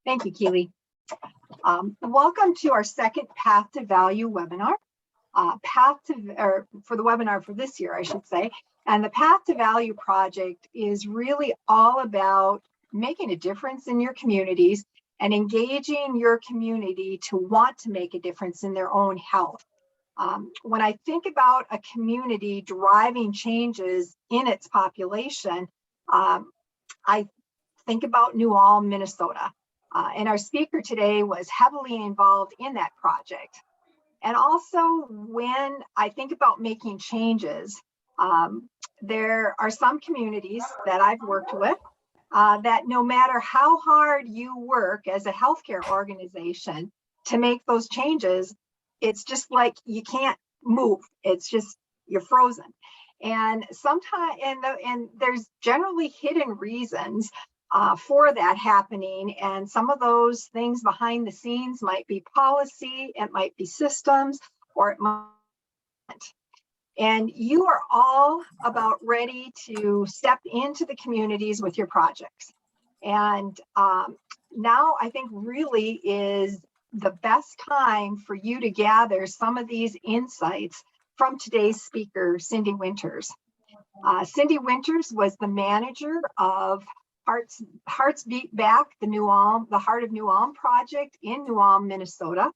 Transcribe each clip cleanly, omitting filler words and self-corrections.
Thank you, Keely. Welcome to our second Path to Value webinar. For the webinar for this year, I should say. And the Path to Value project is really all about making a difference in your communities and engaging your community to want to make a difference in their own health. When I think about a community driving changes in its population, I think about Nuance, Minnesota. And our speaker today was heavily involved in that project. And also when I think about making changes, there are some communities that I've worked with that no matter how hard you work as a healthcare organization to make those changes, it's just like you can't move. It's just, you're frozen. And sometimes, and there's generally hidden reasons for that happening. And some of those things behind the scenes might be policy, it might be systems, or it might. And you are all about ready to step into the communities with your projects. And now I think really is the best time for you to gather some of these insights from today's speaker, Cindy Winters. Cindy Winters was the manager of Hearts Beat Back, the Heart of Nuance project in Nuance, Minnesota.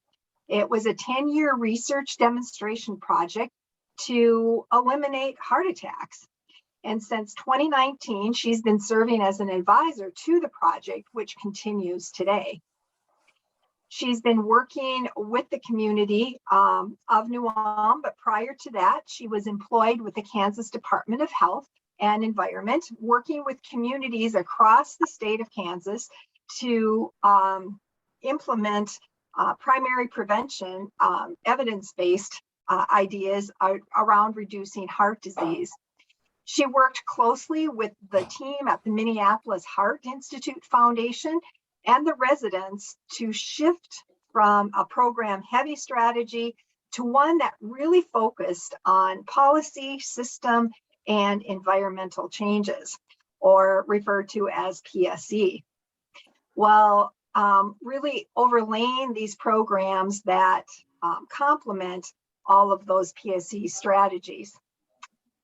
It was a 10-year research demonstration project to eliminate heart attacks. And since 2019, she's been serving as an advisor to the project, which continues today. She's been working with the community of Nuance, but prior to that, she was employed with the Kansas Department of Health and Environment, working with communities across the state of Kansas to implement primary prevention, evidence-based ideas around reducing heart disease. She worked closely with the team at the Minneapolis Heart Institute Foundation and the residents to shift from a program-heavy strategy to one that really focused on policy, system, and environmental changes, or referred to as PSE. Well, really overlaying these programs that complement all of those PSE strategies.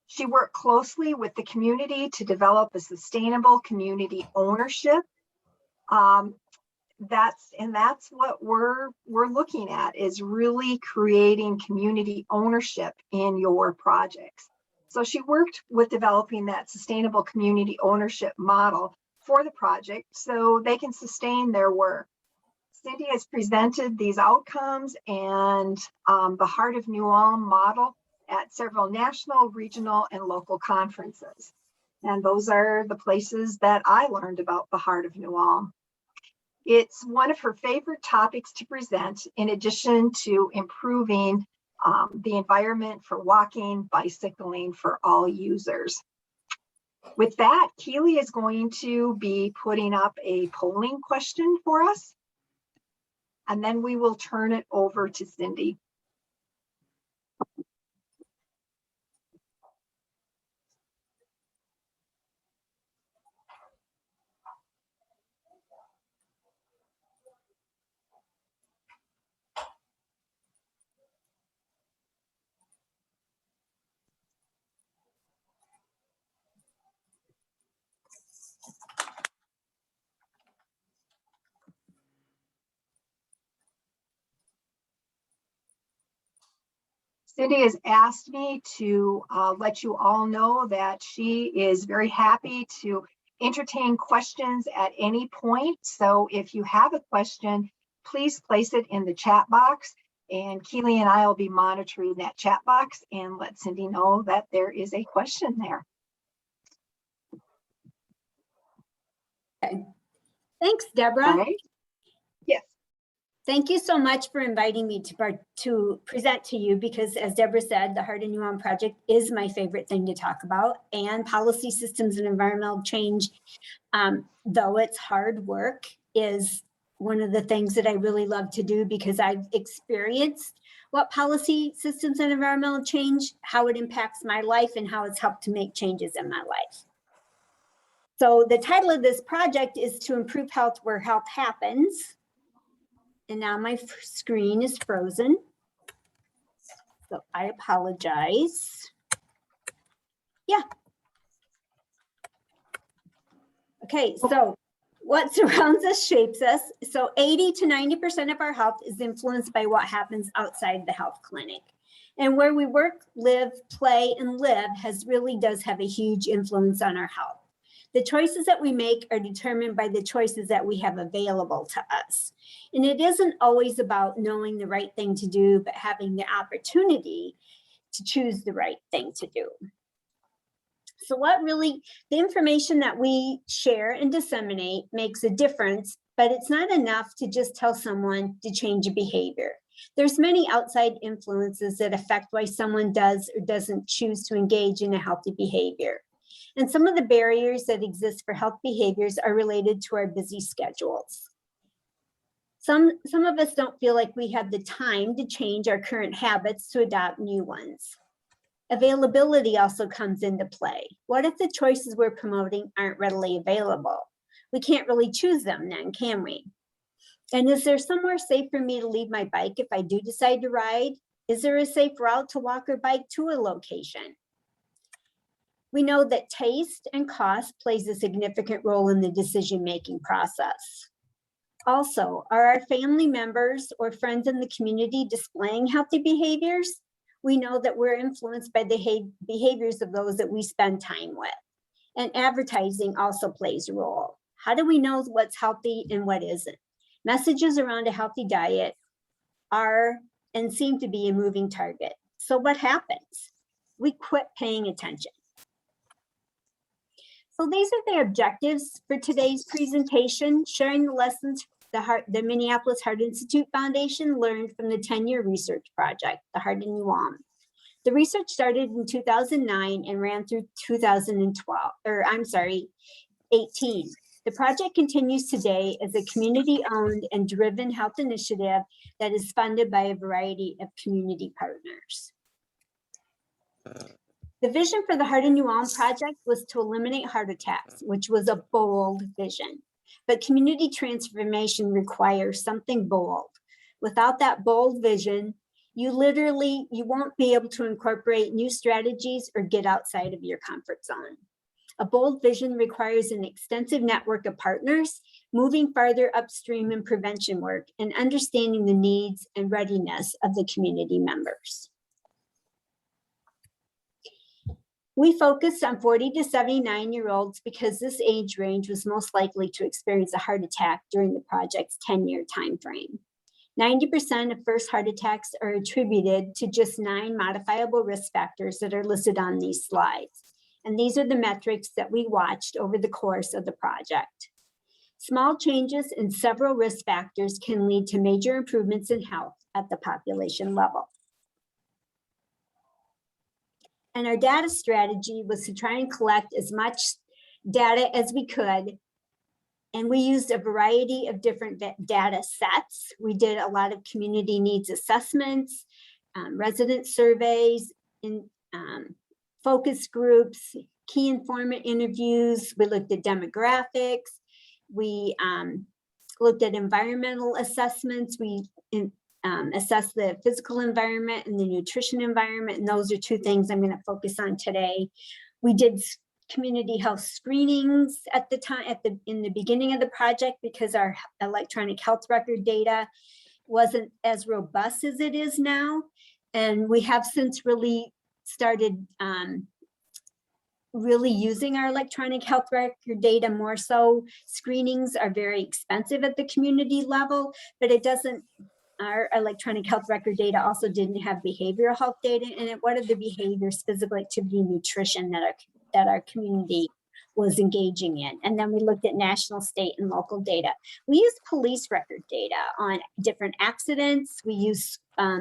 She worked closely with the community to develop a sustainable community ownership. That's what we're looking at, is really creating community ownership in your projects. So she worked with developing that sustainable community ownership model for the project so they can sustain their work. Cindy has presented these outcomes and the Heart of Nuance model at several national, regional, and local conferences. And those are the places that I learned about the Heart of Nuance. It's one of her favorite topics to present, in addition to improving the environment for walking, bicycling for all users. With that, Keely is going to be putting up a polling question for us, and then we will turn it over to Cindy. Cindy has asked me to let you all know that she is very happy to entertain questions at any point. So if you have a question, please place it in the chat box, and Keely and I will be monitoring that chat box and let Cindy know that there is a question there. Okay. Thanks, Deborah. All right. Yes. Thank you so much for inviting me to present to you, because as Deborah said, the Heart of Nuance project is my favorite thing to talk about, and policy systems and environmental change, though it's hard work, is one of the things that I really love to do, because I've experienced what policy systems and environmental change, how it impacts my life and how it's helped to make changes in my life. So the title of this project is to improve health where health happens. And now my screen is frozen. So I apologize. Yeah. Okay, so what surrounds us shapes us. So 80 to 90% of our health is influenced by what happens outside the health clinic. And where we work, live, play, and live does have a huge influence on our health. The choices that we make are determined by the choices that we have available to us. And it isn't always about knowing the right thing to do, but having the opportunity to choose the right thing to do. So the information that we share and disseminate makes a difference, but it's not enough to just tell someone to change a behavior. There's many outside influences that affect why someone does or doesn't choose to engage in a healthy behavior. And some of the barriers that exist for health behaviors are related to our busy schedules. Some of us don't feel like we have the time to change our current habits to adopt new ones. Availability also comes into play. What if the choices we're promoting aren't readily available? We can't really choose them then, can we? And is there somewhere safe for me to leave my bike if I do decide to ride? Is there a safe route to walk or bike to a location? We know that taste and cost plays a significant role in the decision-making process. Also, are our family members or friends in the community displaying healthy behaviors? We know that we're influenced by the behaviors of those that we spend time with. And advertising also plays a role. How do we know what's healthy and what isn't? Messages around a healthy diet are and seem to be a moving target. So what happens? We quit paying attention. So these are the objectives for today's presentation, sharing the lessons the Minneapolis Heart Institute Foundation learned from the 10-year research project, the Heart in Nuance. The research started in 2009 and ran through 18. The project continues today as a community-owned and driven health initiative that is funded by a variety of community partners. The vision for the Heart in Nuance project was to eliminate heart attacks, which was a bold vision. But community transformation requires something bold. Without that bold vision, you won't be able to incorporate new strategies or get outside of your comfort zone. A bold vision requires an extensive network of partners, moving farther upstream in prevention work and understanding the needs and readiness of the community members. We focused on 40 to 79-year-olds because this age range was most likely to experience a heart attack during the project's 10-year timeframe. 90% of first heart attacks are attributed to just 9 modifiable risk factors that are listed on these slides. And these are the metrics that we watched over the course of the project. Small changes in several risk factors can lead to major improvements in health at the population level. And our data strategy was to try and collect as much data as we could. And we used a variety of different data sets. We did a lot of community needs assessments, resident surveys, focus groups, key informant interviews. We looked at demographics. We looked at environmental assessments. We assess the physical environment and the nutrition environment, and those are 2 things I'm going to focus on today. We did community health screenings at the time, in the beginning of the project, because our electronic health record data wasn't as robust as it is now, and we have since really started really using our electronic health record data more so. Screenings are very expensive at the community level, but our electronic health record data also didn't have behavioral health data in it. What are the behaviors, physical activity, nutrition that our community was engaging in? And then we looked at national, state, and local data. We used police record data on different accidents. We used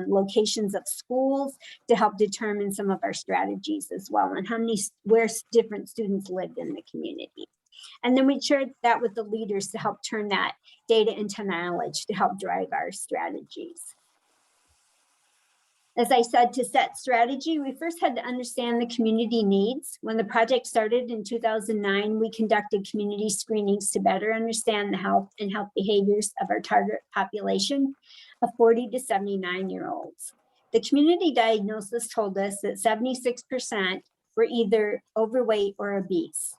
locations of schools to help determine some of our strategies as well, and where different students lived in the community. And then we shared that with the leaders to help turn that data into knowledge to help drive our strategies. As I said, to set strategy, we first had to understand the community needs. When the project started in 2009, we conducted community screenings to better understand the health and health behaviors of our target population of 40 to 79-year-olds. The community diagnosis told us that 76% were either overweight or obese.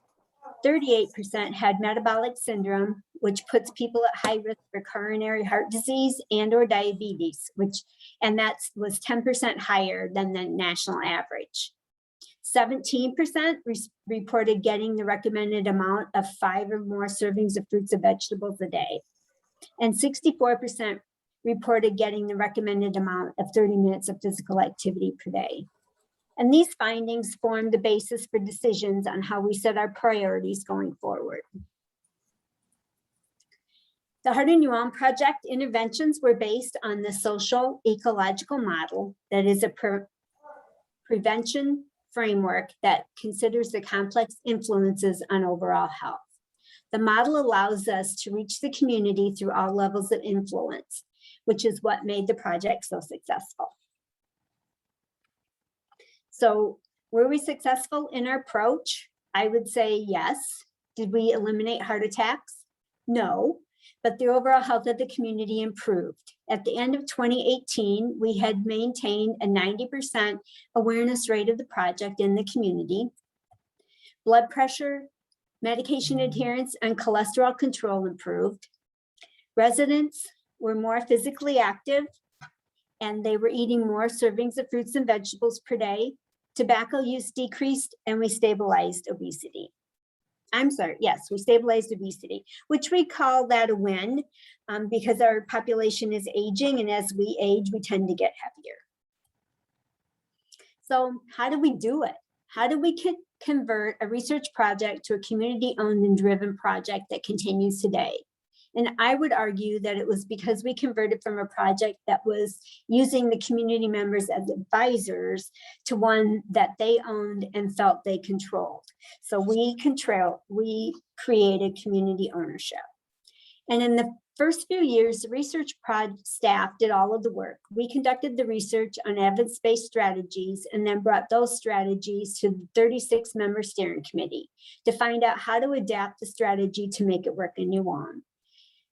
38% had metabolic syndrome, which puts people at high risk for coronary heart disease and or diabetes, and that was 10% higher than the national average. 17% reported getting the recommended amount of 5 or more servings of fruits and vegetables a day. And 64% reported getting the recommended amount of 30 minutes of physical activity per day. And these findings form the basis for decisions on how we set our priorities going forward. The Heart and Nuance project interventions were based on the social ecological model that is a prevention framework that considers the complex influences on overall health. The model allows us to reach the community through all levels of influence, which is what made the project so successful. So were we successful in our approach? I would say yes. Did we eliminate heart attacks? No, but the overall health of the community improved. At the end of 2018, we had maintained a 90% awareness rate of the project in the community. Blood pressure, medication adherence, and cholesterol control improved. Residents were more physically active, and they were eating more servings of fruits and vegetables per day. Tobacco use decreased, and we stabilized obesity. I'm sorry, yes, we stabilized obesity, which we call that a win because our population is aging, and as we age, we tend to get heavier. So how do we do it? How do we convert a research project to a community-owned and driven project that continues today? And I would argue that it was because we converted from a project that was using the community members as advisors to one that they owned and felt they controlled. So we created community ownership. And in the first few years, the research staff did all of the work. We conducted the research on evidence-based strategies and then brought those strategies to the 36-member steering committee to find out how to adapt the strategy to make it work in Nuance.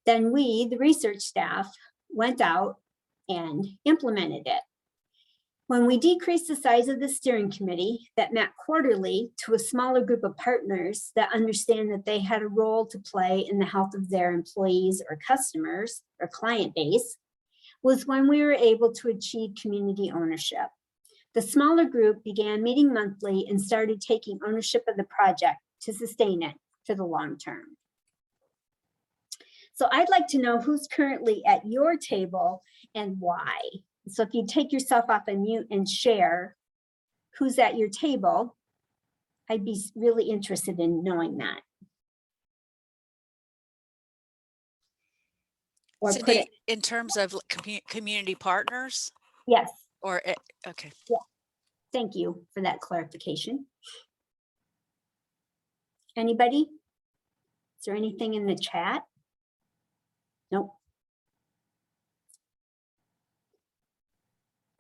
Then we, the research staff, went out and implemented it. When we decreased the size of the steering committee that met quarterly to a smaller group of partners that understand that they had a role to play in the health of their employees or customers or client base, was when we were able to achieve community ownership. The smaller group began meeting monthly and started taking ownership of the project to sustain it for the long term. So I'd like to know who's currently at your table and why. So if you take yourself off and mute and share who's at your table, I'd be really interested in knowing that. Or Cindy, put it, in terms of community partners? yes. Or, okay. Yeah. Thank you for that clarification. Anybody? Is there anything in the chat? Nope.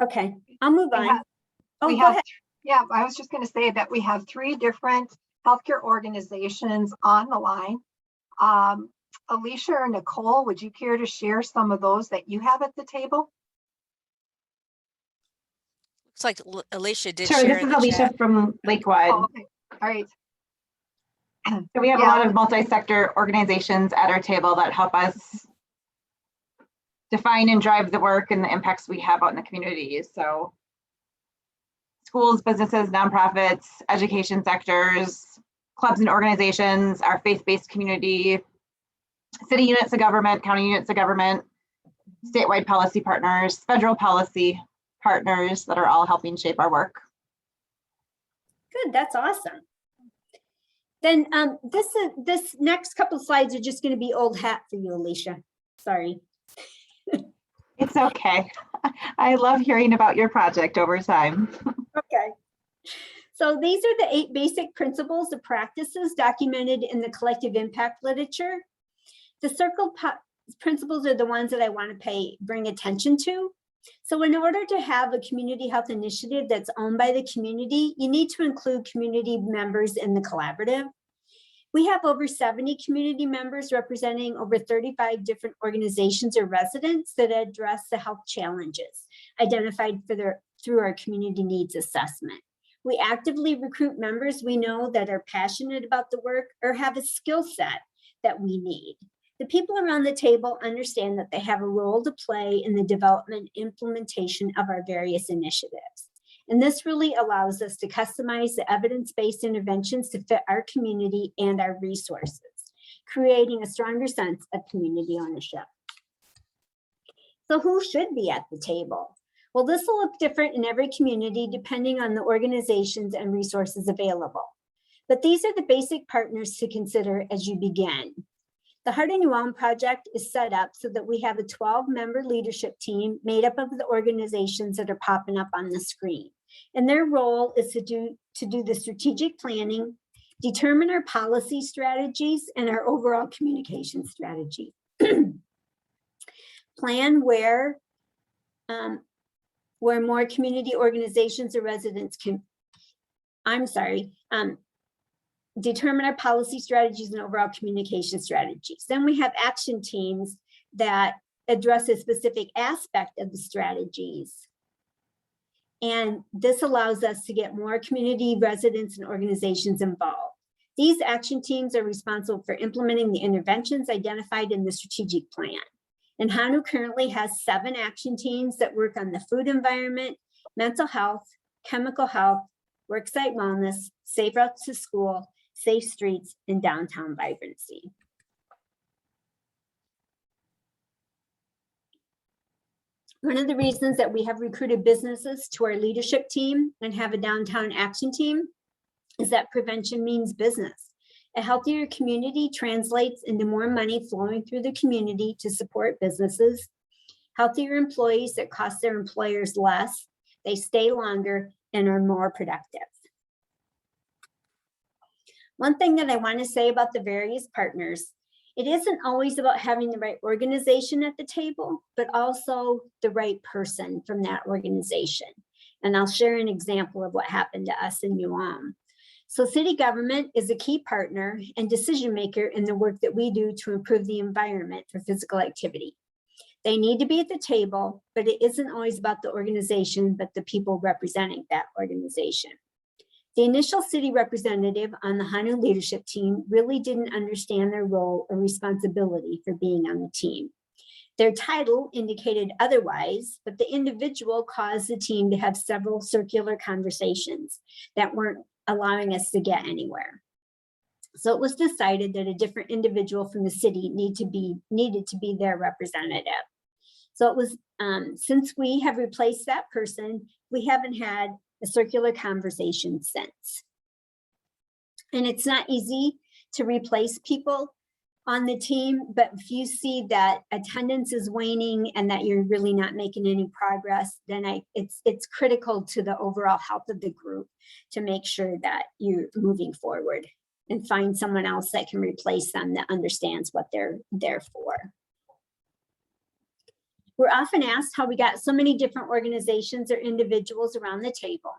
Okay, I'll move on. Go ahead. Yeah, I was just going to say that we have 3 different healthcare organizations on the line. Alicia or Nicole, would you care to share some of those that you have at the table? Looks like Alicia did Sure, share this is Alicia from Lakewood. Oh, okay. All right. So we have a lot of multi-sector organizations at our table that help us define and drive the work and the impacts we have out in the communities. So schools, businesses, nonprofits, education sectors, clubs and organizations, our faith-based community, city units of government, county units of government, statewide policy partners, federal policy partners that are all helping shape our work. Good, that's awesome. Then this next couple of slides are just going to be old hat for you, Alicia. Sorry. It's okay. I love hearing about your project over time. Okay. So these are the 8 basic principles of practices documented in the collective impact literature. The circled principles are the ones that I want to bring attention to. So in order to have a community health initiative that's owned by the community, you need to include community members in the collaborative. We have over 70 community members representing over 35 different organizations or residents that address the health challenges identified through our community needs assessment. We actively recruit members we know that are passionate about the work or have a skill set that we need. The people around the table understand that they have a role to play in the development and implementation of our various initiatives. And this really allows us to customize the evidence-based interventions to fit our community and our resources, creating a stronger sense of community ownership. So who should be at the table? Well, this will look different in every community depending on the organizations and resources available. But these are the basic partners to consider as you begin. The Heart in Nuance project is set up so that we have a 12-member leadership team made up of the organizations that are popping up on the screen. And their role is to do the strategic planning, determine our policy strategies and our overall communication strategy. Plan where more community organizations or residents can, determine our policy strategies and overall communication strategies. Then we have action teams that address a specific aspect of the strategies. And this allows us to get more community residents and organizations involved. These action teams are responsible for implementing the interventions identified in the strategic plan. And HANU currently has 7 action teams that work on the food environment, mental health, chemical health, worksite wellness, safe routes to school, safe streets, and downtown vibrancy. One of the reasons that we have recruited businesses to our leadership team and have a downtown action team is that prevention means business. A healthier community translates into more money flowing through the community to support businesses. Healthier employees that cost their employers less, they stay longer and are more productive. One thing that I want to say about the various partners, it isn't always about having the right organization at the table, but also the right person from that organization. And I'll share an example of what happened to us in Nuance. So city government is a key partner and decision maker in the work that we do to improve the environment for physical activity. They need to be at the table, but it isn't always about the organization, but the people representing that organization. The initial city representative on the HANU leadership team really didn't understand their role or responsibility for being on the team. Their title indicated otherwise, but the individual caused the team to have several circular conversations that weren't allowing us to get anywhere. So it was decided that a different individual from the city needed to be their representative. So it was, since we have replaced that person, we haven't had a circular conversation since. And it's not easy to replace people on the team, but if you see that attendance is waning and that you're really not making any progress, then it's critical to the overall health of the group to make sure that you're moving forward and find someone else that can replace them that understands what they're there for. We're often asked how we got so many different organizations or individuals around the table.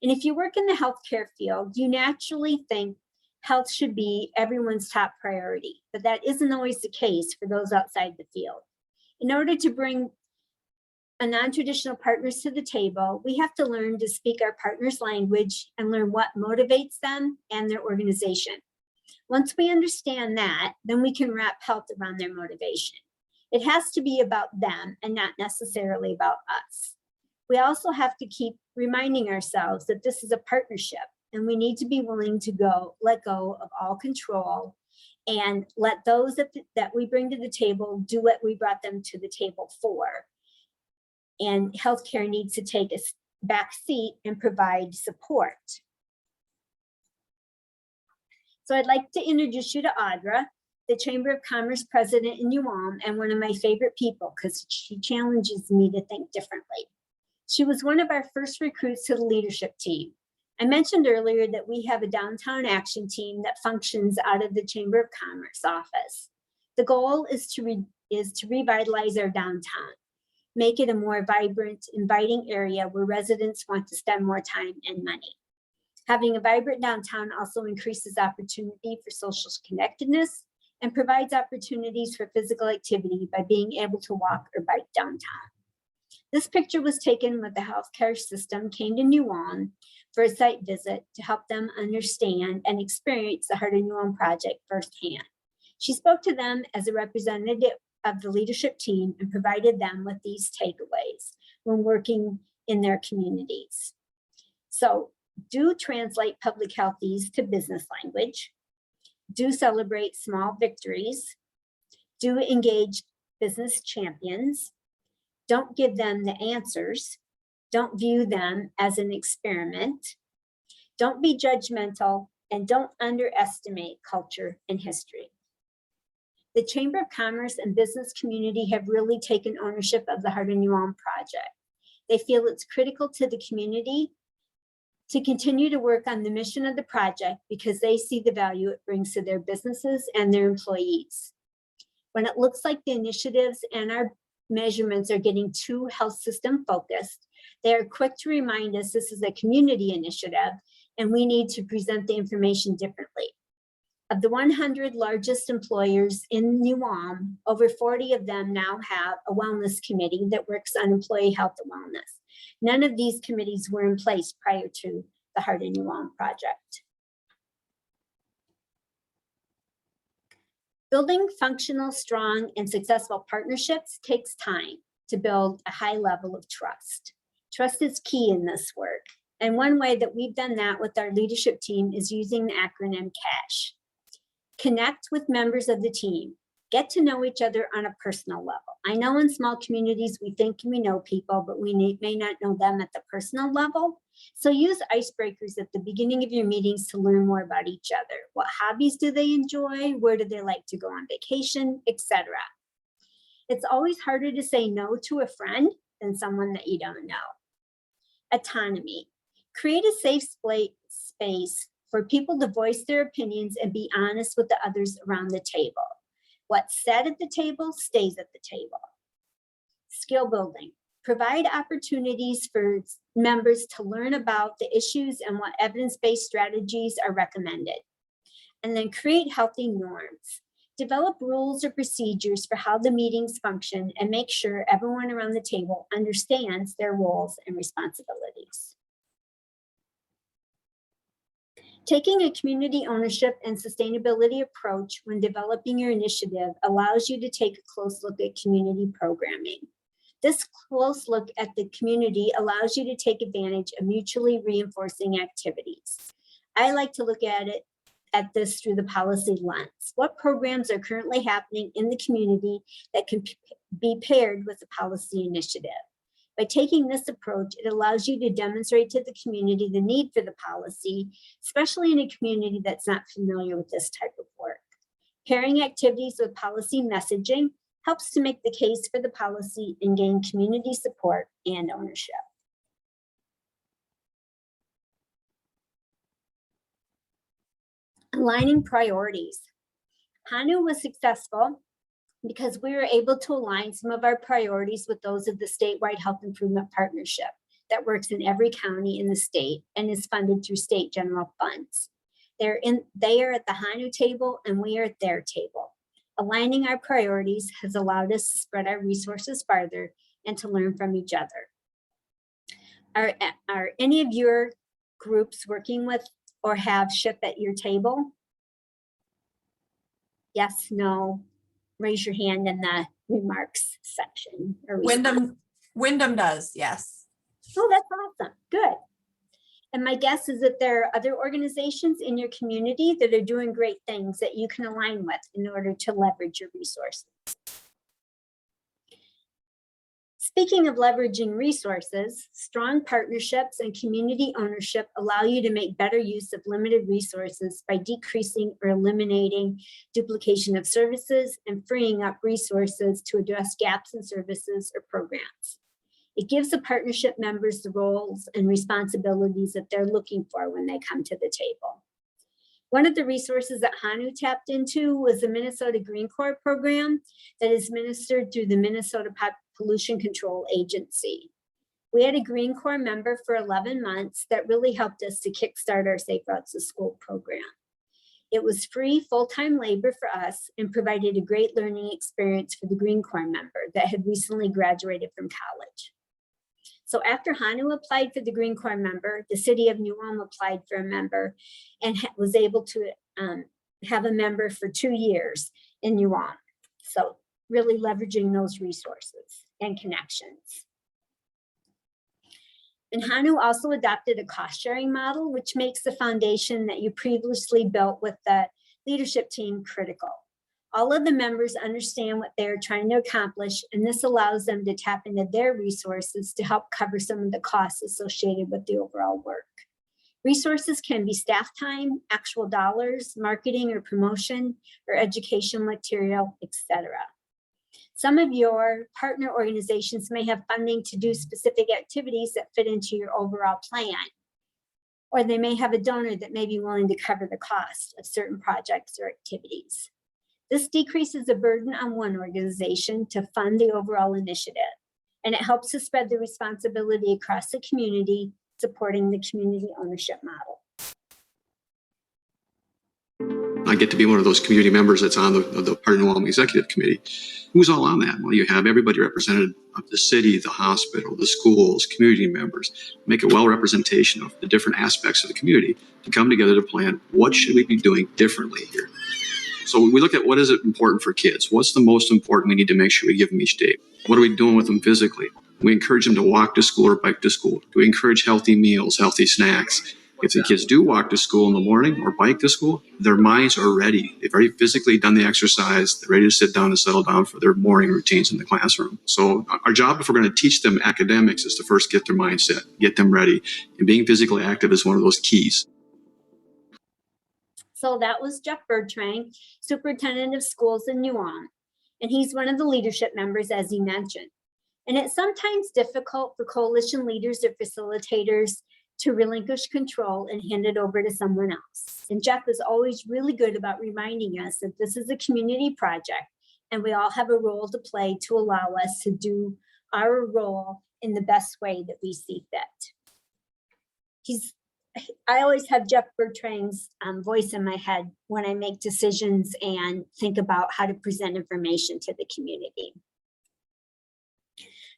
And if you work in the healthcare field, you naturally think health should be everyone's top priority, but that isn't always the case for those outside the field. In order to bring a non-traditional partners to the table, we have to learn to speak our partners' language and learn what motivates them and their organization. Once we understand that, then we can wrap health around their motivation. It has to be about them and not necessarily about us. We also have to keep reminding ourselves that this is a partnership and we need to be willing to let go of all control and let those that we bring to the table do what we brought them to the table for. And healthcare needs to take a back seat and provide support. So I'd like to introduce you to Audra, the Chamber of Commerce president in Nuance, and one of my favorite people because she challenges me to think differently. She was one of our first recruits to the leadership team. I mentioned earlier that we have a downtown action team that functions out of the Chamber of Commerce office. The goal is to revitalize our downtown. make it a more vibrant, inviting area where residents want to spend more time and money. Having a vibrant downtown also increases opportunity for social connectedness and provides opportunities for physical activity by being able to walk or bike downtown. This picture was taken when the healthcare system came to Nuance for a site visit to help them understand and experience the Heart of Nuance project firsthand. She spoke to them as a representative of the leadership team and provided them with these takeaways when working in their communities. So, do translate public healthies to business language. Do celebrate small victories. Do engage business champions. Don't give them the answers. Don't view them as an experiment. Don't be judgmental, and don't underestimate culture and history. The Chamber of Commerce and business community have really taken ownership of the Heart of Nuance project. They feel it's critical to the community to continue to work on the mission of the project because they see the value it brings to their businesses and their employees. When it looks like the initiatives and our measurements are getting too health system focused, they are quick to remind us this is a community initiative and we need to present the information differently. Of the 100 largest employers in Nuance, over 40 of them now have a wellness committee that works on employee health and wellness. None of these committees were in place prior to the Heart of Nuance project. Building functional, strong, and successful partnerships takes time to build a high level of trust. Trust is key in this work. And one way that we've done that with our leadership team is using the acronym CASH. Connect with members of the team. Get to know each other on a personal level. I know in small communities, we think we know people, but we may not know them at the personal level. So use icebreakers at the beginning of your meetings to learn more about each other. What hobbies do they enjoy? Where do they like to go on vacation, etc. It's always harder to say no to a friend than someone that you don't know. Autonomy. Create a safe space for people to voice their opinions and be honest with the others around the table. What's said at the table stays at the table. Skill building. Provide opportunities for members to learn about the issues and what evidence-based strategies are recommended. And then create healthy norms. Develop rules or procedures for how the meetings function and make sure everyone around the table understands their roles and responsibilities. Taking a community ownership and sustainability approach when developing your initiative allows you to take a close look at community programming. This close look at the community allows you to take advantage of mutually reinforcing activities. I like to look at this through the policy lens. What programs are currently happening in the community that can be paired with the policy initiative? By taking this approach, it allows you to demonstrate to the community the need for the policy, especially in a community that's not familiar with this type of work. Pairing activities with policy messaging helps to make the case for the policy and gain community support and ownership. Aligning priorities. HANU was successful because we were able to align some of our priorities with those of the statewide health improvement partnership that works in every county in the state and is funded through state general funds. They are at the HANU table and we are at their table. Aligning our priorities has allowed us to spread our resources farther and to learn from each other. Are any of your groups working with or have SHIP at your table? Yes, no. Raise your hand in the remarks section. Wyndham does, yes. Oh, that's awesome. Good. And my guess is that there are other organizations in your community that are doing great things that you can align with in order to leverage your resources. Speaking of leveraging resources, strong partnerships and community ownership allow you to make better use of limited resources by decreasing or eliminating duplication of services and freeing up resources to address gaps in services or programs. It gives the partnership members the roles and responsibilities that they're looking for when they come to the table. One of the resources that HANU tapped into was the Minnesota Green Corps program that is administered through the Minnesota Pollution Control Agency. We had a Green Corps member for 11 months that really helped us to kickstart our Safe Routes to School program. It was free full-time labor for us and provided a great learning experience for the Green Corps member that had recently graduated from college. So after HANU applied for the Green Corps member, the city of New Ulm applied for a member and was able to have a member for 2 years in New Ulm. So really leveraging those resources and connections. And HANU also adopted a cost-sharing model, which makes the foundation that you previously built with the leadership team critical. All of the members understand what they're trying to accomplish, and this allows them to tap into their resources to help cover some of the costs associated with the overall work. Resources can be staff time, actual dollars, marketing or promotion, or education material, etc. Some of your partner organizations may have funding to do specific activities that fit into your overall plan, or they may have a donor that may be willing to cover the cost of certain projects or activities. This decreases the burden on one organization to fund the overall initiative, and it helps to spread the responsibility across the community, supporting the community ownership model. I get to be one of those community members that's on the Part of New Ulm Executive Committee. Who's all on that? Well, you have everybody represented of the city, the hospital, the schools, community members, make a well representation of the different aspects of the community to come together to plan what should we be doing differently here. So we look at what is important for kids. What's the most important we need to make sure we give them each day? What are we doing with them physically? We encourage them to walk to school or bike to school. Do we encourage healthy meals, healthy snacks? If the kids do walk to school in the morning or bike to school, their minds are ready. They've already physically done the exercise. They're ready to sit down and settle down for their morning routines in the classroom. So our job, if we're going to teach them academics, is to first get their mindset, get them ready. And being physically active is one of those keys. So that was Jeff Bertrand, Superintendent of Schools in New Ulm. And he's one of the leadership members, as he mentioned. And it's sometimes difficult for coalition leaders or facilitators to relinquish control and hand it over to someone else. And Jeff is always really good about reminding us that this is a community project and we all have a role to play to allow us to do our role in the best way that we see fit. I always have Jeff Bertrand's voice in my head when I make decisions and think about how to present information to the community.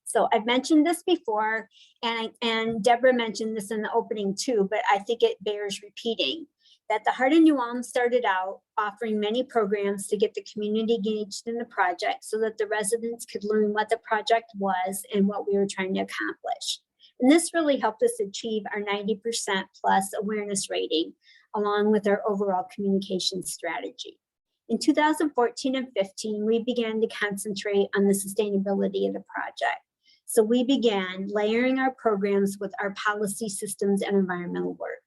So I've mentioned this before, and Deborah mentioned this in the opening too, but I think it bears repeating that the Heart of New Ulm started out offering many programs to get the community engaged in the project so that the residents could learn what the project was and what we were trying to accomplish. And this really helped us achieve our 90% plus awareness rating, along with our overall communication strategy. In 2014 and 15, we began to concentrate on the sustainability of the project. So we began layering our programs with our policy systems and environmental work.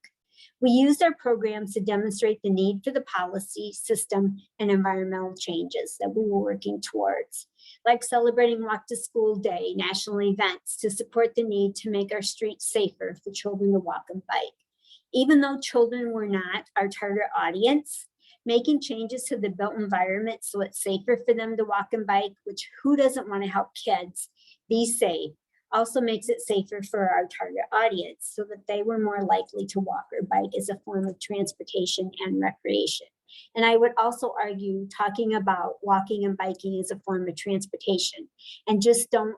We used our programs to demonstrate the need for the policy system and environmental changes that we were working towards, like celebrating Walk to School Day, national events to support the need to make our streets safer for children to walk and bike. Even though children were not our target audience, making changes to the built environment so it's safer for them to walk and bike, which who doesn't want to help kids be safe, also makes it safer for our target audience so that they were more likely to walk or bike as a form of transportation and recreation. And I would also argue talking about walking and biking as a form of transportation, and just don't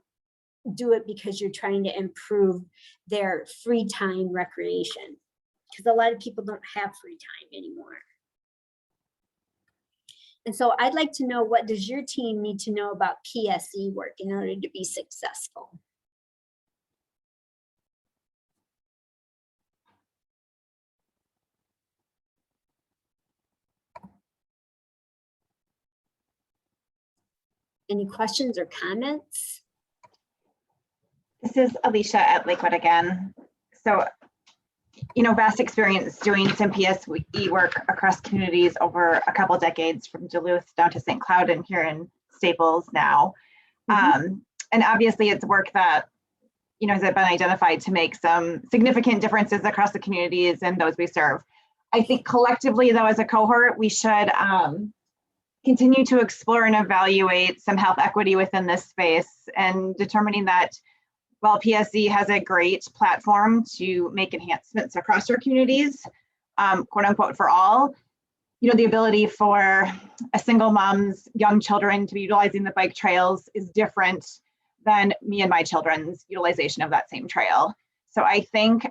do it because you're trying to improve their free time recreation, because a lot of people don't have free time anymore. And so I'd like to know, what does your team need to know about PSE work in order to be successful? Any questions or comments? This is Alicia at Lakewood again. So, vast experience doing some PSE work across communities over a couple decades, from Duluth down to St. Cloud and here in Staples now. And obviously it's work that, has been identified to make some significant differences across the communities and those we serve. I think collectively, though, as a cohort, we should continue to explore and evaluate some health equity within this space, and determining that while PSE has a great platform to make enhancements across our communities, quote unquote, for all, the ability for a single mom's young children to be utilizing the bike trails is different than me and my children's utilization of that same trail. So I think,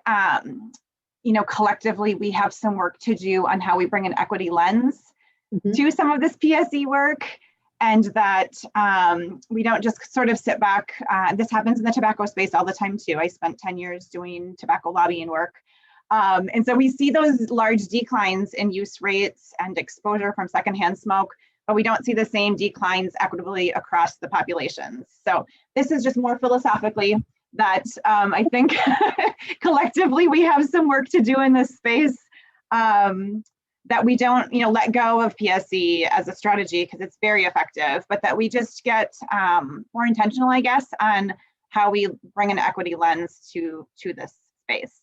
collectively, we have some work to do on how we bring an equity lens to some of this PSE work, and that we don't just sort of sit back. This happens in the tobacco space all the time too. I spent 10 years doing tobacco lobbying work. And so we see those large declines in use rates and exposure from secondhand smoke, but we don't see the same declines equitably across the populations. So this is just more philosophically that I think collectively we have some work to do in this space, that we don't, let go of PSE as a strategy because it's very effective, but that we just get more intentional, I guess, on how we bring an equity lens to this space.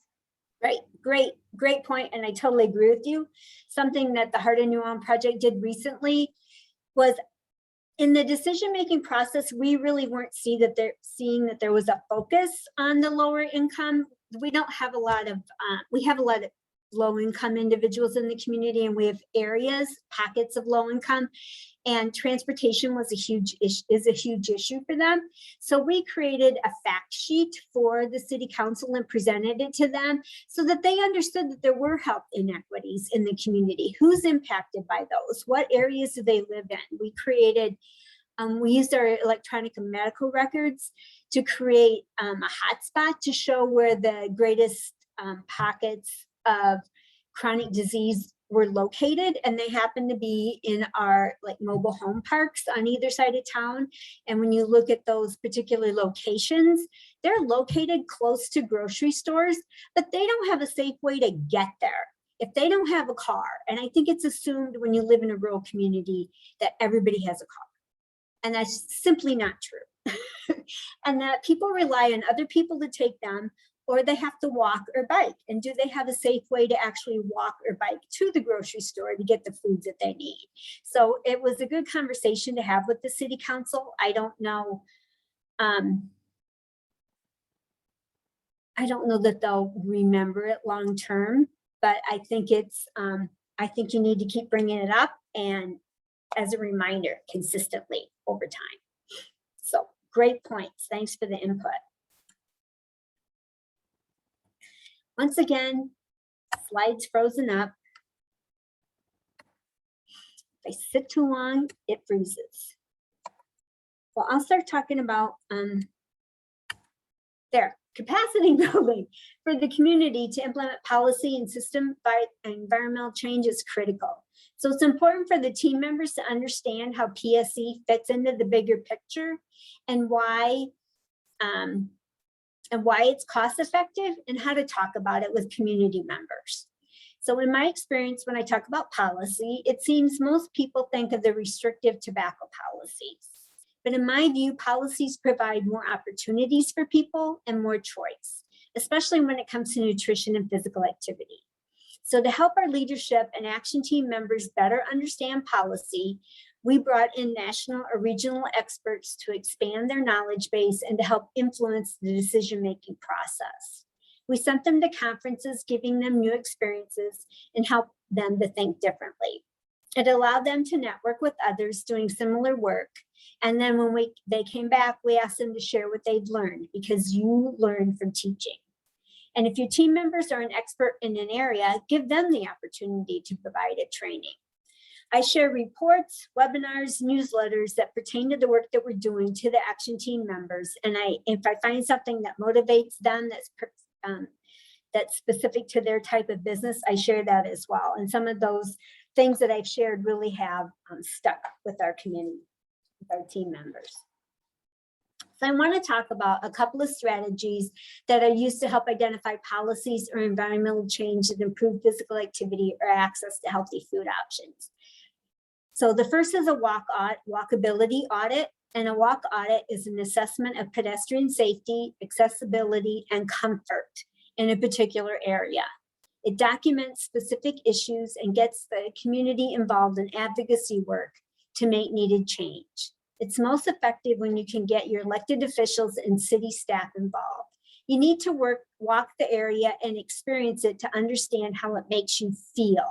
Right, great point, and I totally agree with you. Something that the Heart of Nuance project did recently was, in the decision-making process, we really weren't seeing that there was a focus on the lower income. We don't have a lot of, we have a lot of low-income individuals in the community, and we have pockets of low income, and transportation is a huge issue for them. So we created a fact sheet for the city council and presented it to them so that they understood that there were health inequities in the community. Who's impacted by those? What areas do they live in? We created, we used our electronic medical records to create a hotspot to show where the greatest pockets of chronic disease were located, and they happen to be in our mobile home parks on either side of town. And when you look at those particular locations, they're located close to grocery stores, but they don't have a safe way to get there if they don't have a car. And I think it's assumed when you live in a rural community that everybody has a car, and that's simply not true. And that people rely on other people to take them, or they have to walk or bike. And do they have a safe way to actually walk or bike to the grocery store to get the foods that they need? So it was a good conversation to have with the city council. I don't know that they'll remember it long term, but I think it's, I think you need to keep bringing it up and as a reminder consistently over time. So great points. Thanks for the input. Once again, slide's frozen up. If I sit too long, it freezes. Well, I'll start talking about capacity building for the community to implement policy and system by environmental change is critical. So it's important for the team members to understand how PSE fits into the bigger picture and why it's cost effective, and how to talk about it with community members. So in my experience, when I talk about policy, it seems most people think of the restrictive tobacco policies. But in my view, policies provide more opportunities for people and more choice, especially when it comes to nutrition and physical activity. So to help our leadership and action team members better understand policy, we brought in national or regional experts to expand their knowledge base and to help influence the decision-making process. We sent them to conferences, giving them new experiences and help them to think differently. It allowed them to network with others doing similar work. And then when they came back, we asked them to share what they'd learned, because you learn from teaching. And if your team members are an expert in an area, give them the opportunity to provide a training. I share reports, webinars, newsletters that pertain to the work that we're doing to the action team members. And if I find something that motivates them that's specific to their type of business, I share that as well. And some of those things that I've shared really have stuck with our community, with our team members. So I want to talk about a couple of strategies that are used to help identify policies or environmental change that improve physical activity or access to healthy food options. So the first is a walkability audit, and a walk audit is an assessment of pedestrian safety, accessibility, and comfort in a particular area. It documents specific issues and gets the community involved in advocacy work to make needed change. It's most effective when you can get your elected officials and city staff involved. You need to walk the area and experience it to understand how it makes you feel.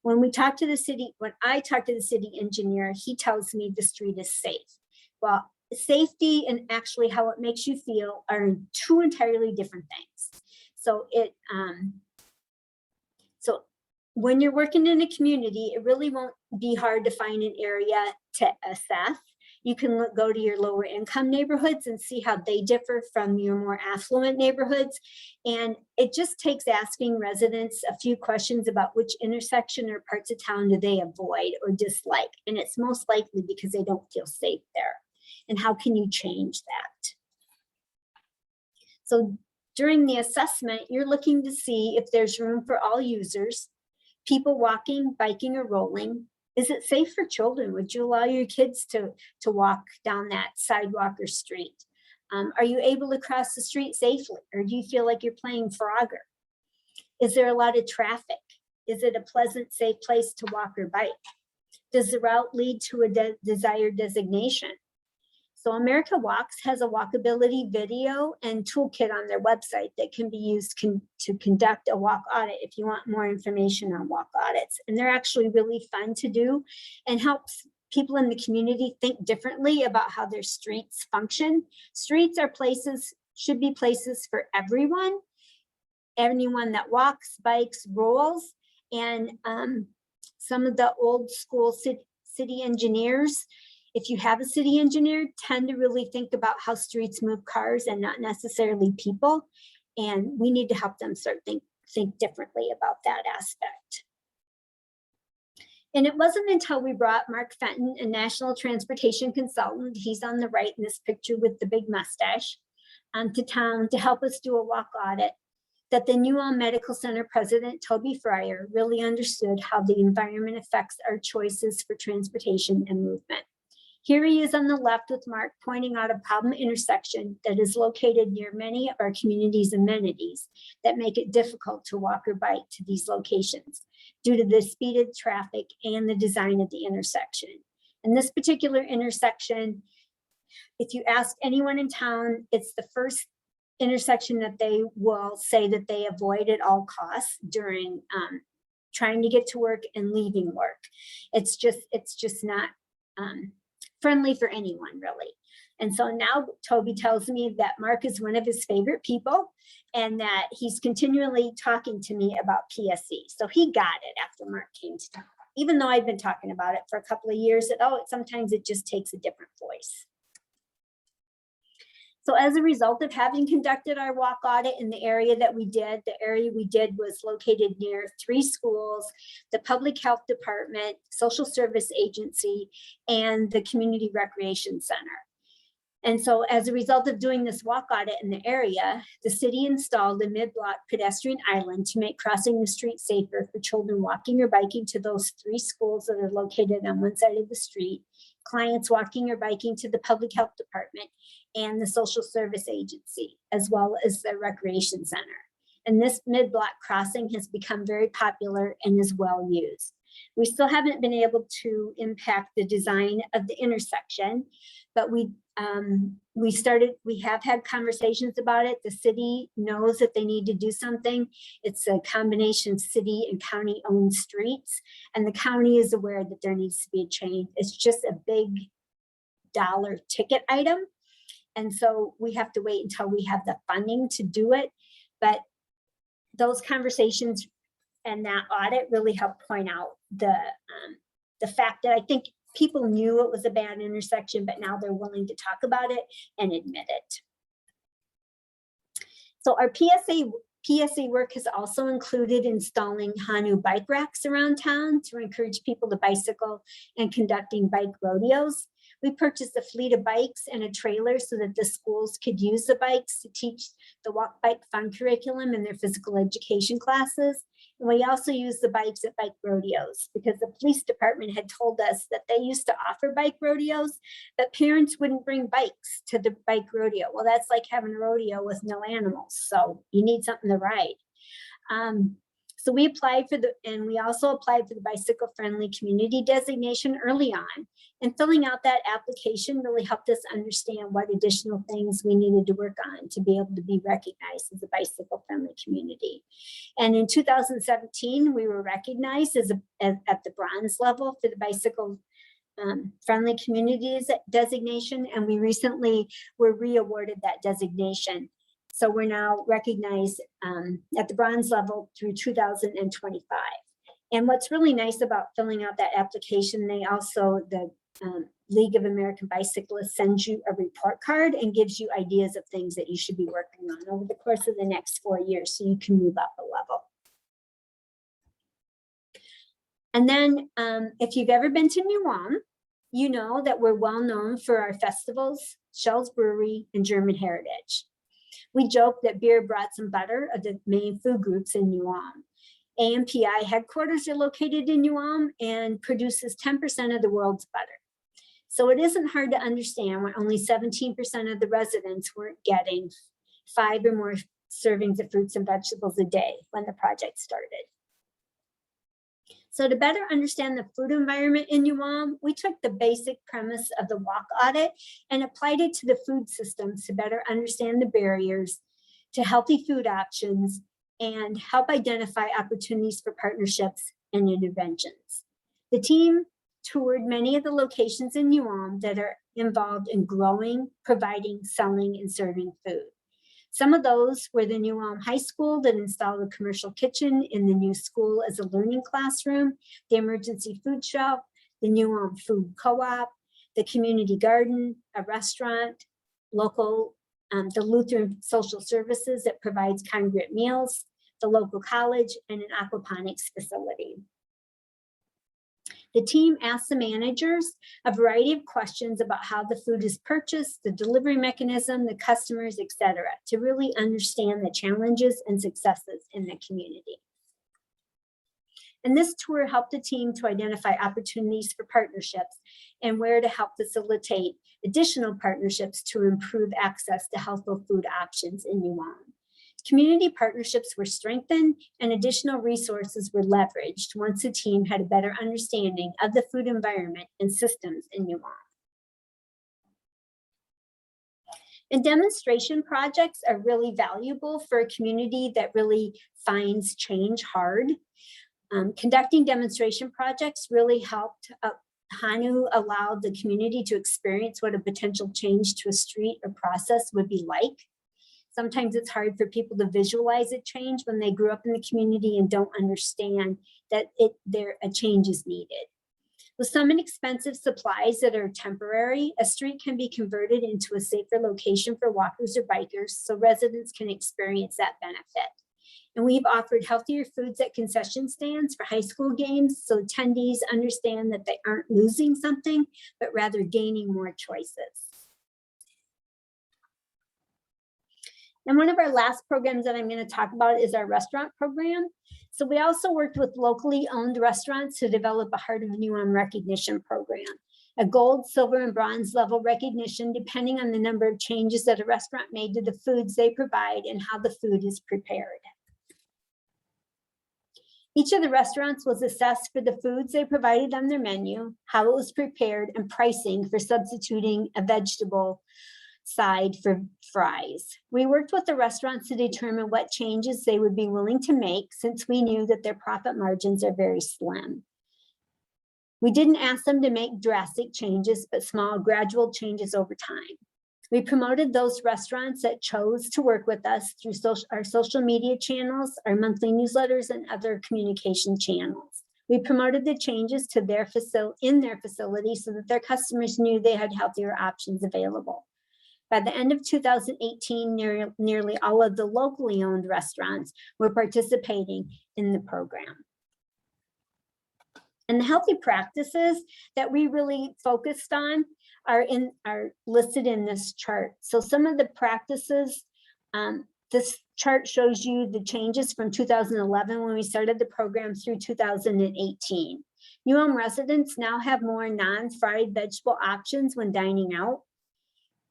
When I talk to the city engineer, he tells me the street is safe. Well, safety and actually how it makes you feel are two entirely different things. So when you're working in a community, it really won't be hard to find an area to assess. You can go to your lower income neighborhoods and see how they differ from your more affluent neighborhoods. And it just takes asking residents a few questions about which intersection or parts of town do they avoid or dislike. And it's most likely because they don't feel safe there. And how can you change that? So during the assessment, you're looking to see if there's room for all users, people walking, biking, or rolling. Is it safe for children? Would you allow your kids to walk down that sidewalk or street? Are you able to cross the street safely? Or do you feel like you're playing Frogger? Is there a lot of traffic? Is it a pleasant, safe place to walk or bike? Does the route lead to a desired designation? So America Walks has a walkability video and toolkit on their website that can be used to conduct a walk audit if you want more information on walk audits. And they're actually really fun to do and helps people in the community think differently about how their streets function. Streets are should be places for everyone that walks, bikes, rolls. And some of the old school city engineers, if you have a city engineer, tend to really think about how streets move cars and not necessarily people. And we need to help them start think differently about that aspect. And it wasn't until we brought Mark Fenton, a national transportation consultant, he's on the right in this picture with the big mustache, to town to help us do a walk audit, that the Nuance Medical Center president, Toby Fryer, really understood how the environment affects our choices for transportation and movement. Here he is on the left with Mark pointing out a problem intersection that is located near many of our community's amenities that make it difficult to walk or bike to these locations due to the speeded traffic and the design of the intersection. And this particular intersection, if you ask anyone in town, it's the first intersection that they will say that they avoid at all costs during trying to get to work and leaving work. It's just not friendly for anyone, really. And so now Toby tells me that Mark is one of his favorite people and that he's continually talking to me about PSE. So he got it after Mark came to town, even though I've been talking about it for a couple of years, sometimes it just takes a different voice. So as a result of having conducted our walk audit in the area that we did, the area we did was located near 3 schools, the public health department, social service agency, and the community recreation center. And so as a result of doing this walk audit in the area, the city installed a mid-block pedestrian island to make crossing the street safer for children walking or biking to those 3 schools that are located on one side of the street, clients walking or biking to the public health department and the social service agency, as well as the recreation center. And this mid-block crossing has become very popular and is well used. We still haven't been able to impact the design of the intersection, but we have had conversations about it. The city knows that they need to do something. It's a combination of city and county owned streets, and the county is aware that there needs to be a change. It's just a big dollar ticket item. And so we have to wait until we have the funding to do it. But those conversations and that audit really helped point out the fact that I think people knew it was a bad intersection, but now they're willing to talk about it and admit it. So our PSE work has also included installing Hanu bike racks around town to encourage people to bicycle and conducting bike rodeos. We purchased a fleet of bikes and a trailer so that the schools could use the bikes to teach the Walk Bike Fun curriculum in their physical education classes. And we also use the bikes at bike rodeos because the police department had told us that they used to offer bike rodeos, but parents wouldn't bring bikes to the bike rodeo. Well, that's like having a rodeo with no animals. So you need something to ride. So we applied for and we also applied for the bicycle friendly community designation early on. And filling out that application really helped us understand what additional things we needed to work on to be able to be recognized as a bicycle friendly community. And in 2017, we were recognized as at the bronze level for the bicycle friendly communities designation. And we recently were re-awarded that designation. So we're now recognized at the bronze level through 2025. And what's really nice about filling out that application, they also, the League of American Bicyclists sends you a report card and gives you ideas of things that you should be working on over the course of the next 4 years so you can move up a level. And then if you've ever been to Nuance, you know that we're well known for our festivals, Shell's Brewery, and German heritage. We joke that beer, brats, and butter are the main food groups in Nuance. AMPI headquarters are located in Nuance and produces 10% of the world's butter. So it isn't hard to understand why only 17% of the residents weren't getting 5 or more servings of fruits and vegetables a day when the project started. So to better understand the food environment in Nuance, we took the basic premise of the walk audit and applied it to the food systems to better understand the barriers to healthy food options and help identify opportunities for partnerships and interventions. The team toured many of the locations in Nuance that are involved in growing, providing, selling, and serving food. Some of those were the Nuance High School that installed a commercial kitchen in the new school as a learning classroom, the emergency food shelf, the Nuance Food Co-op, the community garden, a restaurant, local, the Lutheran Social Services that provides congregate meals, the local college, and an aquaponics facility. The team asked the managers a variety of questions about how the food is purchased, the delivery mechanism, the customers, etc., to really understand the challenges and successes in the community. And this tour helped the team to identify opportunities for partnerships and where to help facilitate additional partnerships to improve access to healthful food options in Nuance. Community partnerships were strengthened and additional resources were leveraged once the team had a better understanding of the food environment and systems in Nuance. And demonstration projects are really valuable for a community that really finds change hard. Conducting demonstration projects really helped HANU allowed the community to experience what a potential change to a street or process would be like. Sometimes it's hard for people to visualize a change when they grew up in the community and don't understand that a change is needed. With some inexpensive supplies that are temporary, a street can be converted into a safer location for walkers or bikers so residents can experience that benefit. And we've offered healthier foods at concession stands for high school games so attendees understand that they aren't losing something, but rather gaining more choices. And one of our last programs that I'm going to talk about is our restaurant program. So we also worked with locally owned restaurants to develop a Heart of Nuance recognition program, a gold, silver, and bronze level recognition depending on the number of changes that a restaurant made to the foods they provide and how the food is prepared. Each of the restaurants was assessed for the foods they provided on their menu, how it was prepared, and pricing for substituting a vegetable side for fries. We worked with the restaurants to determine what changes they would be willing to make since we knew that their profit margins are very slim. We didn't ask them to make drastic changes, but small gradual changes over time. We promoted those restaurants that chose to work with us through our social media channels, our monthly newsletters, and other communication channels. We promoted the changes to in their facility so that their customers knew they had healthier options available. By the end of 2018, nearly all of the locally owned restaurants were participating in the program. And the healthy practices that we really focused on are listed in this chart. So some of the practices, this chart shows you the changes from 2011 when we started the program through 2018. Nuance residents now have more non-fried vegetable options when dining out.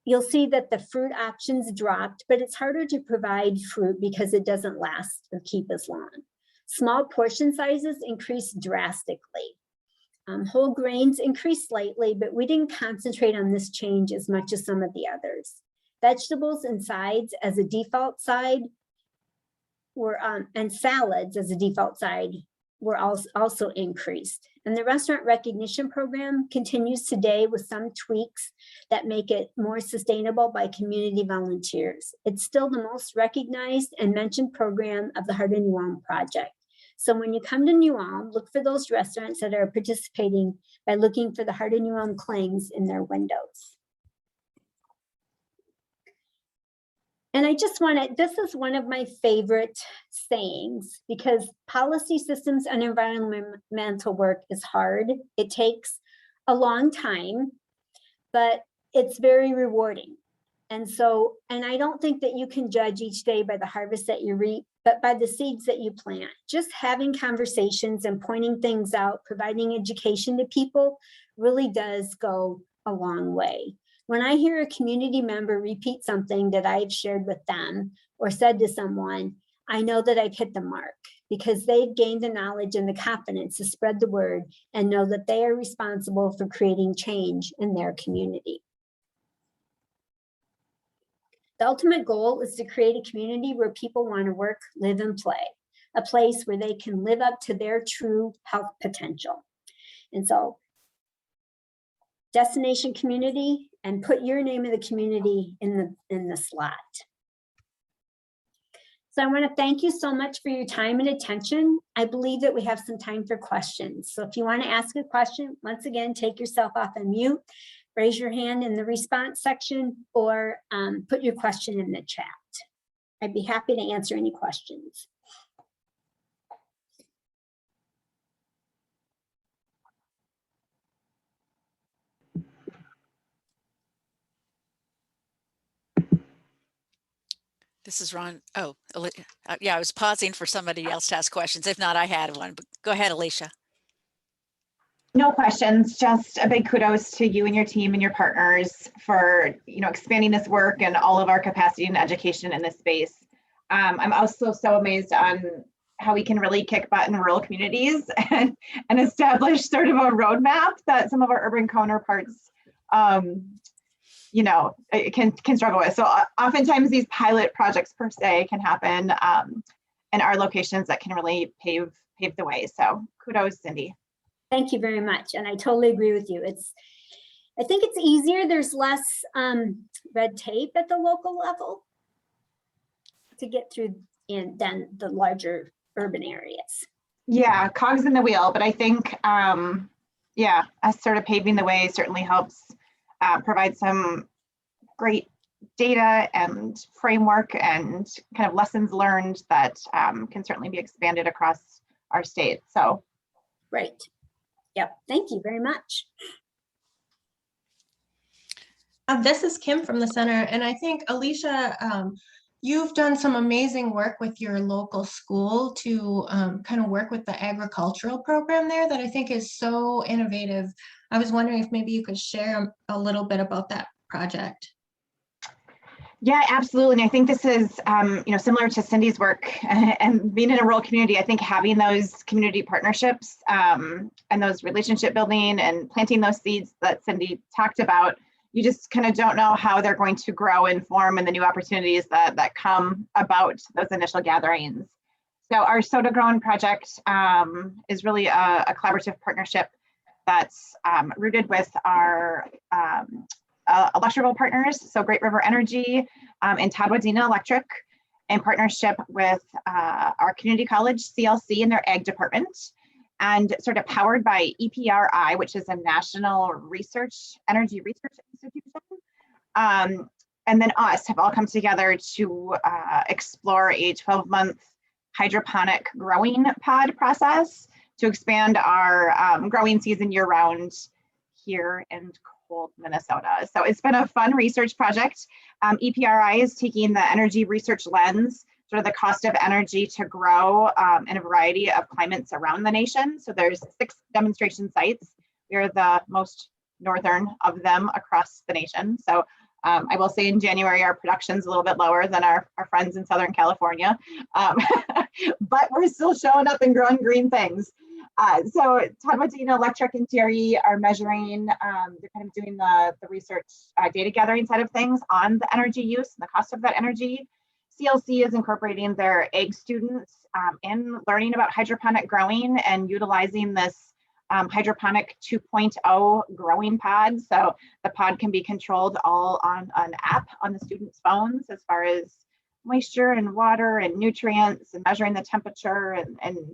You'll see that the fruit options dropped, but it's harder to provide fruit because it doesn't last or keep as long. Small portion sizes increased drastically. Whole grains increased slightly, but we didn't concentrate on this change as much as some of the others. Vegetables and sides as a default side were, and salads as a default side were also increased. And the restaurant recognition program continues today with some tweaks that make it more sustainable by community volunteers. It's still the most recognized and mentioned program of the Heart of New Ulm project. So when you come to New Ulm, look for those restaurants that are participating by looking for the Heart of New Ulm clings in their windows. And I just wanted, this is one of my favorite sayings, because policy systems and environmental work is hard. It takes a long time, but it's very rewarding. And so, and I don't think that you can judge each day by the harvest that you reap, but by the seeds that you plant. Just having conversations and pointing things out, providing education to people really does go a long way. When I hear a community member repeat something that I've shared with them or said to someone, I know that I've hit the mark, because they've gained the knowledge and the confidence to spread the word and know that they are responsible for creating change in their community. The ultimate goal is to create a community where people want to work, live, and play, a place where they can live up to their true health potential. And so, destination community, and put your name of the community in the slot. So I want to thank you so much for your time and attention. I believe that we have some time for questions. So if you want to ask a question, once again, take yourself off and mute, raise your hand in the response section, or put your question in the chat. I'd be happy to answer any questions. This is Ron. Oh, yeah, I was pausing for somebody else to ask questions. If not, I had one, but go ahead, Alicia. No questions, just a big kudos to you and your team and your partners for, expanding this work and all of our capacity and education in this space. I'm also so amazed on how we can really kick butt in rural communities and establish sort of a roadmap that some of our urban counterparts can struggle with. So oftentimes these pilot projects per se can happen in our locations that can really pave the way. So kudos, Cindy. Thank you very much. And I totally agree with you. I think it's easier. There's less red tape at the local level to get through than the larger urban areas. Yeah, cogs in the wheel, but I think, us sort of paving the way certainly helps provide some great data and framework and kind of lessons learned that can certainly be expanded across our state. So, right. Yep. Thank you very much. This is Kim from the center, and I think, Alicia, you've done some amazing work with your local school to kind of work with the agricultural program there that I think is so innovative. I was wondering if maybe you could share a little bit about that project. Yeah, absolutely. And I think this is, similar to Cindy's work and being in a rural community. I think having those community partnerships and those relationship building and planting those seeds that Cindy talked about, you just kind of don't know how they're going to grow and form and the new opportunities that come about those initial gatherings. So our Soda Grown project is really a collaborative partnership that's rooted with our electrical partners, so Great River Energy and Tadwadena Electric, in partnership with our community college, CLC, and their ag department, and sort of powered by EPRI, which is a national energy research institution. And then us have all come together to explore a 12-month hydroponic growing pod process to expand our growing season year-round here in cold Minnesota. So it's been a fun research project. EPRI is taking the energy research lens, sort of the cost of energy to grow in a variety of climates around the nation. So there's 6 demonstration sites. We are the most northern of them across the nation. So I will say in January, our production's a little bit lower than our friends in Southern California, but we're still showing up and growing green things. So Todd Medina Electric and TRE are measuring, they're kind of doing the research data gathering side of things on the energy use and the cost of that energy. CLC is incorporating their ag students in learning about hydroponic growing and utilizing this hydroponic 2.0 growing pod. So the pod can be controlled all on an app on the students' phones as far as moisture and water and nutrients and measuring the temperature and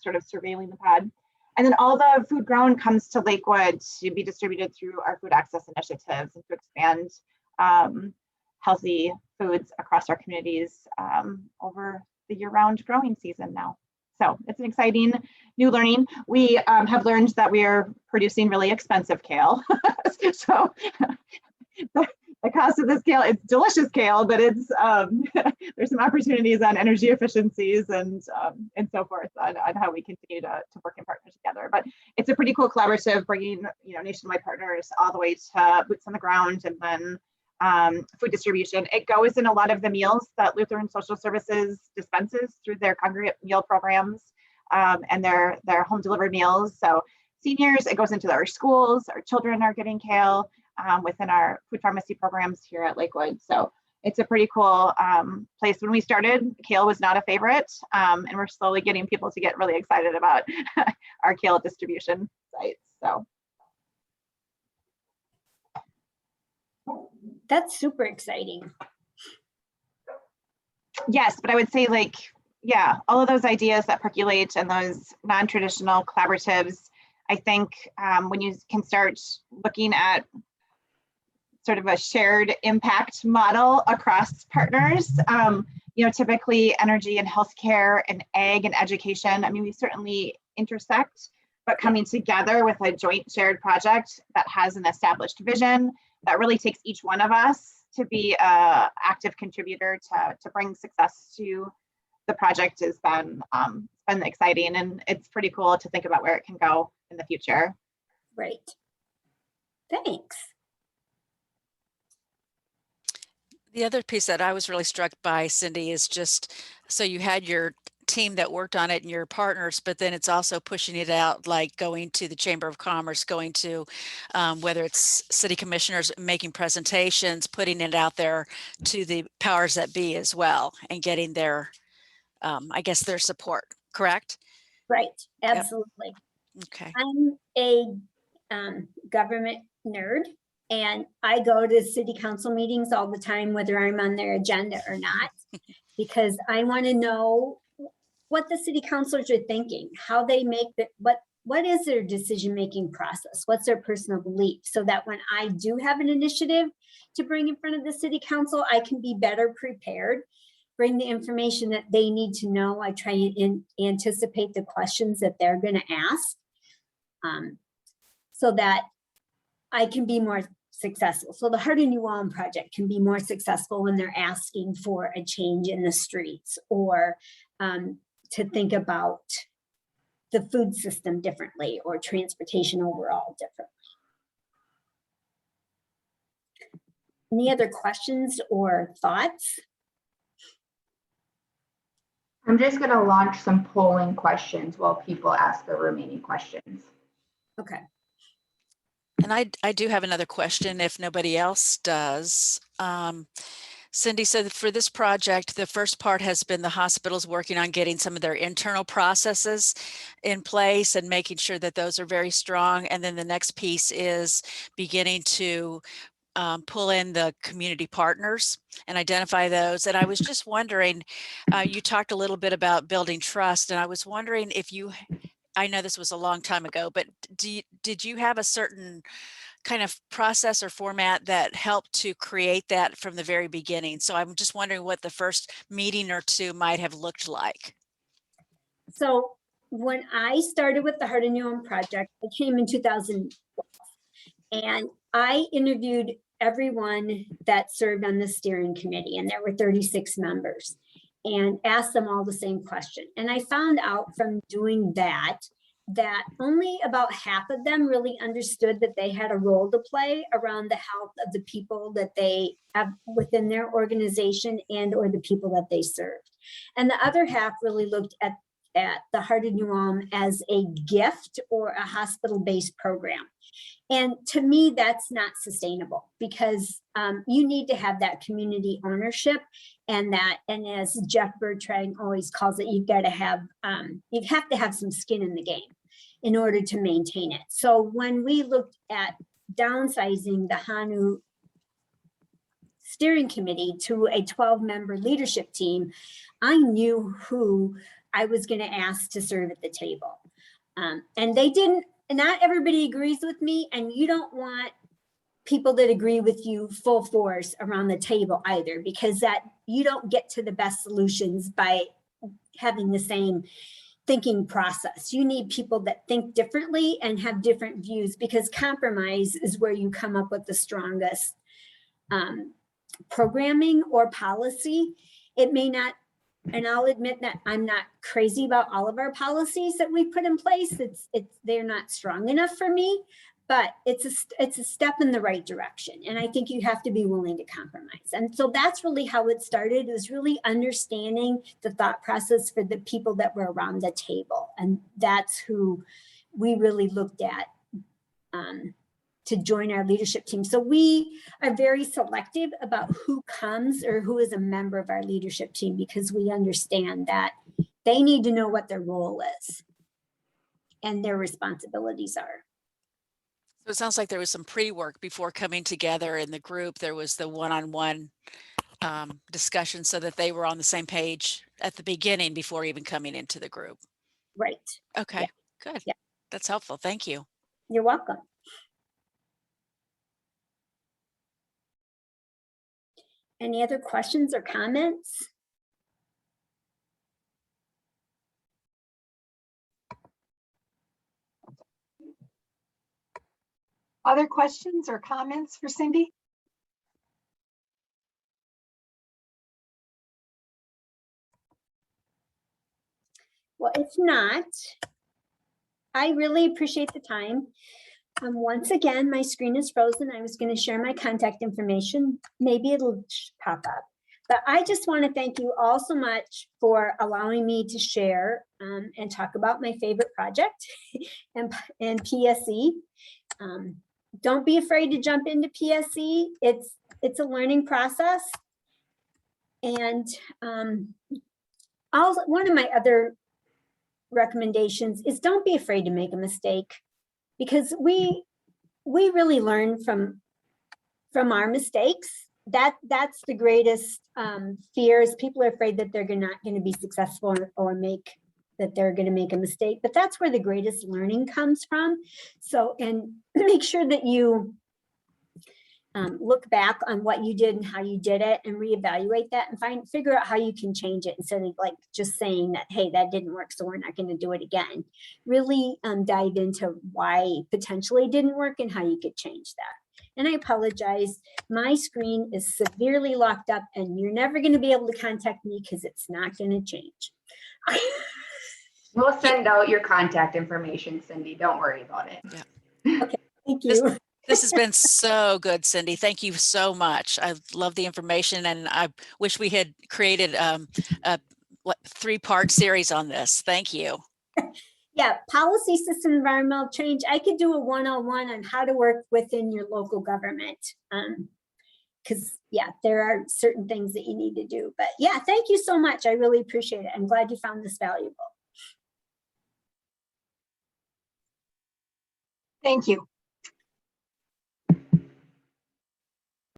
sort of surveilling the pod. And then all the food grown comes to Lakewood to be distributed through our food access initiatives and to expand healthy foods across our communities over the year-round growing season now. So it's an exciting new learning. We have learned that we are producing really expensive kale. So the cost of this kale, it's delicious kale, but it's there's some opportunities on energy efficiencies and so forth on how we continue to work in partnership together. But it's a pretty cool collaborative, bringing nationwide partners all the way to boots on the ground and then food distribution. It goes in a lot of the meals that Lutheran Social Services dispenses through their congregate meal programs and their home delivered meals. So seniors, it goes into our schools. Our children are getting kale within our food pharmacy programs here at Lakewood. So it's a pretty cool place. When we started, kale was not a favorite, and we're slowly getting people to get really excited about our kale distribution sites. So That's super exciting. yes, but I would say yeah, all of those ideas that percolate and those non-traditional collaboratives, I think when you can start looking at sort of a shared impact model across partners, typically energy and healthcare and ag and education. I mean, we certainly intersect, but coming together with a joint shared project that has an established vision that really takes each one of us to be an active contributor to bring success to the project has been exciting, and it's pretty cool to think about where it can go in the future. Right. Thanks. The other piece that I was really struck by, Cindy, is just, so you had your team that worked on it and your partners, but then it's also pushing it out, like going to the Chamber of Commerce, going to whether it's city commissioners, making presentations, putting it out there to the powers that be as well, and getting their, I guess, their support, correct? Right. Absolutely. Yep. Okay. I'm a government nerd, and I go to city council meetings all the time, whether I'm on their agenda or not, because I want to know what the city councilors are thinking, how they make what is their decision-making process, what's their personal belief, so that when I do have an initiative to bring in front of the city council, I can be better prepared, bring the information that they need to know. I try and anticipate the questions that they're going to ask, so that I can be more successful. So the Heart of New Ulm project can be more successful when they're asking for a change in the streets, or to think about the food system differently, or transportation overall differently. Any other questions or thoughts? I'm just going to launch some polling questions while people ask their remaining questions. Okay. And I do have another question if nobody else does. Cindy, so for this project, the first part has been the hospitals working on getting some of their internal processes in place and making sure that those are very strong. And then the next piece is beginning to pull in the community partners and identify those. And I was just wondering, you talked a little bit about building trust, and I was wondering if I know this was a long time ago, but did you have a certain kind of process or format that helped to create that from the very beginning? So I'm just wondering what the first meeting or two might have looked like. So when I started with the Heart of New Ulm project, I came in 2012, and I interviewed everyone that served on the steering committee, and there were 36 members, and asked them all the same question. And I found out from doing that that only about half of them really understood that they had a role to play around the health of the people that they have within their organization and or the people that they served. And the other half really looked at the Heart of New Ulm as a gift or a hospital-based program. And to me, that's not sustainable, because you need to have that community ownership, and as Jeff Bertrand always calls it, you have to have some skin in the game in order to maintain it. So when we looked at downsizing the HANU steering committee to a 12-member leadership team, I knew who I was going to ask to serve at the table. And they didn't, not everybody agrees with me, and you don't want people that agree with you full force around the table either, because that you don't get to the best solutions by having the same thinking process. You need people that think differently and have different views, because compromise is where you come up with the strongest programming or policy. It may not, and I'll admit that I'm not crazy about all of our policies that we put in place. They're not strong enough for me, but it's a step in the right direction. And I think you have to be willing to compromise. And so that's really how it started. It was really understanding the thought process for the people that were around the table. And that's who we really looked at to join our leadership team. So we are very selective about who comes or who is a member of our leadership team, because we understand that they need to know what their role is and their responsibilities are. So it sounds like there was some pre-work before coming together in the group. There was the one-on-one discussion so that they were on the same page at the beginning before even coming into the group. Right. Okay, yeah. good. Yeah. That's helpful. Thank you. You're welcome. Any other questions or comments? Other questions or comments for Cindy? Well, if not, I really appreciate the time. Once again, my screen is frozen. I was going to share my contact information. Maybe it'll pop up. But I just want to thank you all so much for allowing me to share and talk about my favorite project and PSE. Don't be afraid to jump into PSE. It's a learning process. And one of my other recommendations is don't be afraid to make a mistake, because we really learn from our mistakes. That's the greatest fear, is people are afraid that they're not going to be successful or that they're going to make a mistake, but that's where the greatest learning comes from. So, and make sure that you look back on what you did and how you did it, and reevaluate that and figure out how you can change it, instead of like just saying that, hey, that didn't work, so we're not going to do it again. Really dive into why potentially it didn't work and how you could change that. And I apologize, my screen is severely locked up, and you're never going to be able to contact me because it's not going to change. We'll send out your contact information, Cindy. Don't worry about it. Yeah. Okay, thank you. This has been so good, Cindy. Thank you so much. I love the information, and I wish we had created a 3-part series on this. Thank you. Yeah, policy system environmental change. I could do a one-on-one on how to work within your local government. Because yeah, there are certain things that you need to do. But yeah, thank you so much. I really appreciate it. I'm glad you found this valuable. Thank you.